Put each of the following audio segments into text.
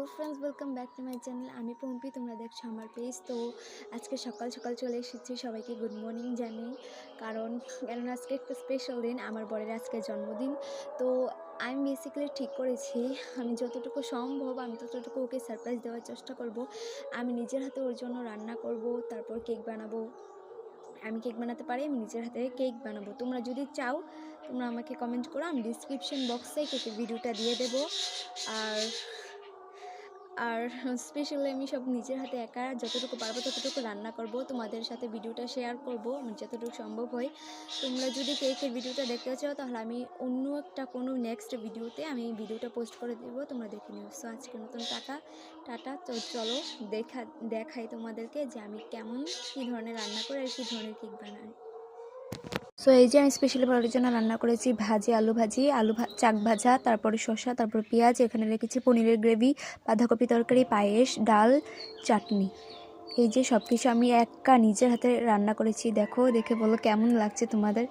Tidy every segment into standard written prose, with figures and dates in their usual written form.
Hello friends, welcome back to my channel. আমি পম্পি, তোমরা দেখছো আমার পেজ। তো আজকে সকাল সকাল চলে এসেছি, সবাইকে গুড মর্নিং জানাই। কেননা আজকে একটা স্পেশাল দিন, আমার বরের আজকে জন্মদিন। তো আমি বেসিক্যালি ঠিক করেছি, আমি যতটুকু সম্ভব আমি ততটুকু ওকে সারপ্রাইজ দেওয়ার চেষ্টা করব। আমি নিজের হাতে ওর জন্য রান্না করব, তারপর কেক বানাবো। আমি কেক বানাতে পারি, আমি নিজের হাতে কেক বানাবো। তোমরা যদি চাও তোমরা আমাকে কমেন্ট করো, আমি ডিসক্রিপশন বক্সে কেকের ভিডিওটা দিয়ে দেবো। আর আর স্পেশালি আমি সব নিজের হাতে একা যতটুকু পারবো ততটুকু রান্না করব, তোমাদের সাথে ভিডিওটা শেয়ার করব আমার যতটুকু সম্ভব হয়। তোমরা যদি কেকের ভিডিওটা দেখতে চাও তাহলে আমি অন্য একটা কোনো নেক্সট ভিডিওতে আমি ভিডিওটা পোস্ট করে দেবো, তোমরা দেখে নিও। সো আজকের মতন টাটা। তো চলো দেখাই তোমাদেরকে যে আমি কী ধরনের রান্না করি আর কী ধরনের কেক বানাই। সো এই যে আমি স্পেশালি বড়ের জন্য রান্না করেছি আলু ভাজি, চাক ভাজা, তারপরে শসা, তারপর পেঁয়াজ, এখানে রেখেছি পনিরের গ্রেভি, বাঁধাকপি তরকারি, পায়েস, ডাল, চাটনি। এই যে সব কিছু আমি একা নিজের হাতে রান্না করেছি। দেখে বলো কেমন লাগছে তোমাদের।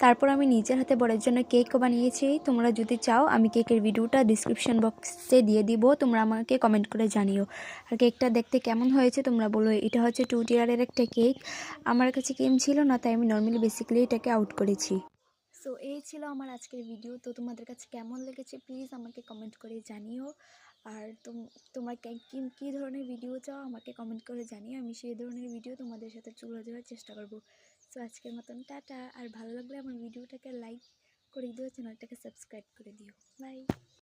তারপর আমি নিজের হাতে বরের জন্য কেকও বানিয়েছি। তোমরা যদি চাও আমি কেকের ভিডিওটা ডিসক্রিপশন বক্সে দিয়ে দিব, তোমরা আমাকে কমেন্ট করে জানিও। আর কেকটা দেখতে কেমন হয়েছে তোমরা বলো। এটা হচ্ছে 2 টিয়ারের একটা কেক। আমার কাছে ক্রিম ছিল না, তাই আমি নর্মালি বেসিক্যালি এটাকে আউট করেছি। সো এই ছিল আমার আজকের ভিডিও। তো তোমাদের কাছে কেমন লেগেছে প্লিজ আমাকে কমেন্ট করে জানিও। আর তোমরা কী ধরনের ভিডিও চাও আমাকে কমেন্ট করে জানিও, আমি সেই ধরনের ভিডিও তোমাদের সাথে তুলে ধরার চেষ্টা করব। সো আজকের মতন টাটা। আর ভালো লাগলে আমার ভিডিওটাকে লাইক করে দিও, চ্যানেলটাকে সাবস্ক্রাইব করে দিও। বাই।